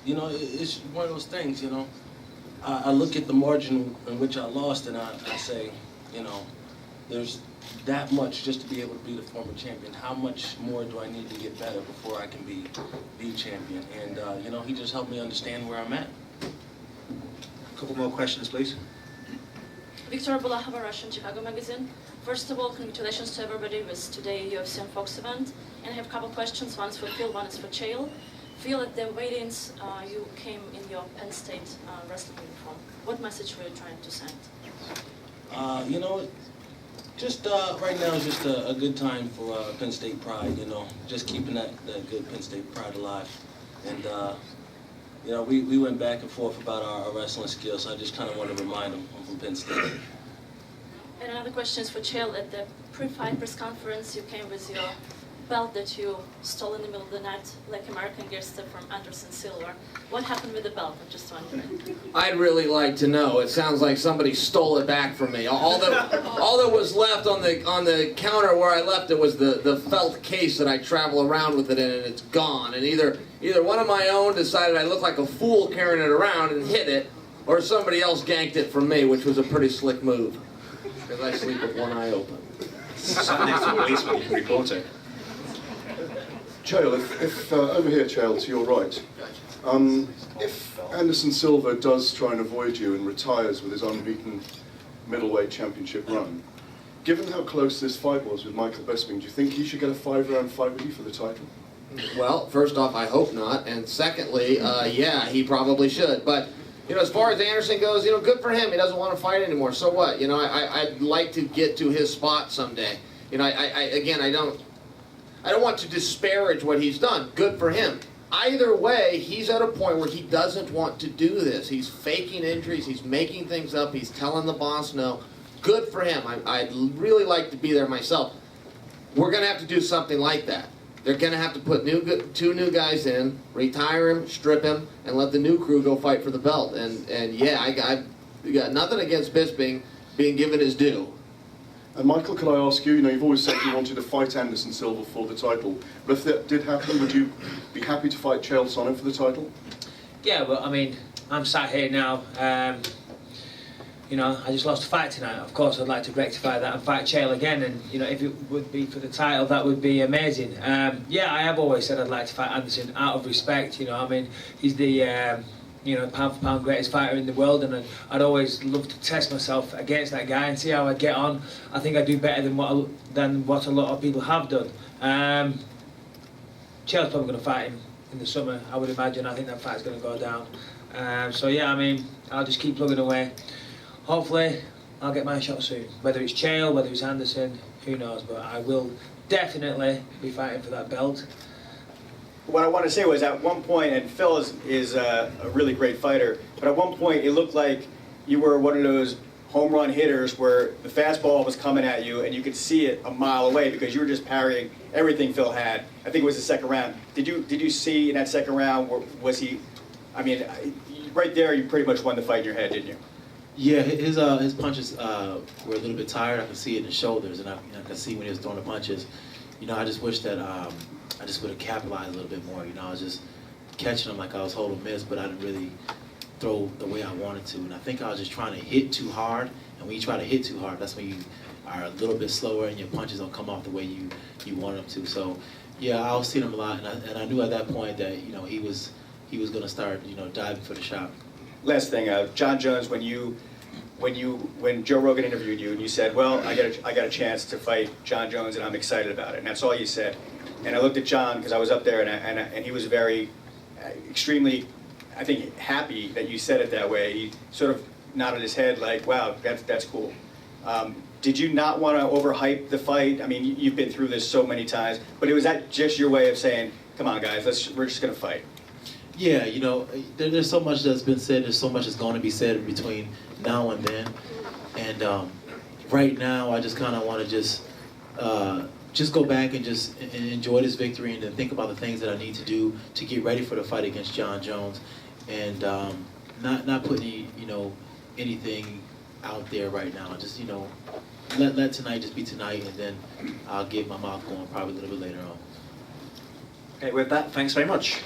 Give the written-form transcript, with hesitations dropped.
You know, it's one of those things, you know. I look at the margin in which I lost and I say, you know, there's that much just to be able to be the former champion. How much more do I need to get better before I can be the champion? And, you know, he just helped me understand where I'm at. A couple more questions, please. Victor Bolachova, Russian Chicago Magazine. First of all, congratulations to everybody with today UFC and Fox event. And I have a couple questions. One is for Phil, one is for CHAEL. Phil, at the weigh-ins, you came in your Penn State wrestling uniform. What message were you trying to send? You know, just right now is just a good time for Penn State pride, you know, just keeping that good Penn State pride alive. And, you know, we went back and forth about our wrestling skills, so I just kind of want to remind them I'm from Penn State. And another question is for CHAEL. At the pre-fight press conference, you came with your belt that you stole in the middle of the night, like American Gangster from Anderson Silva. What happened with the belt? I'm just wondering. I'd really like to know. It sounds like somebody stole it back from me. All that was left on the counter where I left it was the felt case that I travel around with it in, and it's gone. And either one of my own decided I looked like a fool carrying it around and hid it, or somebody else ganked it from me, which was a pretty slick move, because I sleep with one eye open. Sat next to a policeman reporter. CHAEL, if over here, CHAEL, to your right, if Anderson Silva does try and avoid you and retires with his unbeaten middleweight championship run, given how close this fight was with Michael Bisping, do you think he should get a 5-round fight with you for the title? Well, first off, I hope not, and secondly, yeah, he probably should. But you know, as far as Anderson goes, you know, good for him. He doesn't want to fight anymore. So what? You know, I'd like to get to his spot someday. You know, I don't want to disparage what he's done. Good for him. Either way, he's at a point where he doesn't want to do this. He's faking injuries. He's making things up. He's telling the boss no. Good for him. I'd really like to be there myself. We're going to have to do something like that. They're going to have to put two new guys in, retire him, strip him, and let the new crew go fight for the belt. And yeah, I got nothing against Bisping being given his due. And Michael, could I ask you, you know, you've always said you wanted to fight Anderson Silva for the title, but if that did happen, would you be happy to fight CHAEL Sonnen for the title? Yeah, but I mean, I'm sat here now, you know, I just lost a fight tonight. Of course, I'd like to rectify that and fight CHAEL again, and, you know, if it would be for the title, that would be amazing. Yeah, I have always said I'd like to fight Anderson out of respect, you know, I mean, he's the, you know, pound for pound greatest fighter in the world, and I'd always love to test myself against that guy and see how I get on. I think I do better than what a lot of people have done. CHAEL's probably going to fight him in the summer, I would imagine. I think that fight's going to go down. So yeah, I mean, I'll just keep plugging away. Hopefully, I'll get my shot soon. Whether it's CHAEL, whether it's Anderson, who knows? But I will definitely be fighting for that belt. What I want to say was, at one point, and Phil is a really great fighter, but at one point it looked like you were one of those home run hitters where the fastball was coming at you and you could see it a mile away because you were just parrying everything Phil had. I think it was the second round. Did you see in that second round, was he, I mean, right there you pretty much won the fight in your head, didn't you? Yeah, his punches were a little bit tired. I could see it in his shoulders, and I could see when he was throwing the punches. You know, I just wish that I just would have capitalized a little bit more. You know, I was just catching them like I was holding miss, but I didn't really throw the way I wanted to. And I think I was just trying to hit too hard. And when you try to hit too hard, that's when you are a little bit slower and your punches don't come off the way you want them to. So, yeah, I was seeing him a lot, and I knew at that point that, you know, he was going to start, you know, diving for the shot. Last thing, John Jones, when Joe Rogan interviewed you and you said, well, I got a chance to fight John Jones and I'm excited about it, and that's all you said. And I looked at John because I was up there, and he was very, extremely, I think, happy that you said it that way. He sort of nodded his head like, wow, that's cool. Did you not want to overhype the fight? I mean, you've been through this so many times, but was that just your way of saying, come on guys, we're just going to fight? Yeah, you know, there's so much that's been said, there's so much that's going to be said between now and then. And right now, I just kind of want to just go back and just enjoy this victory and then think about the things that I need to do to get ready for the fight against John Jones, and not put any, you know, anything out there right now. Just, you know, let tonight just be tonight, and then I'll get my mouth going probably a little bit later on. Okay, with that, thanks very much.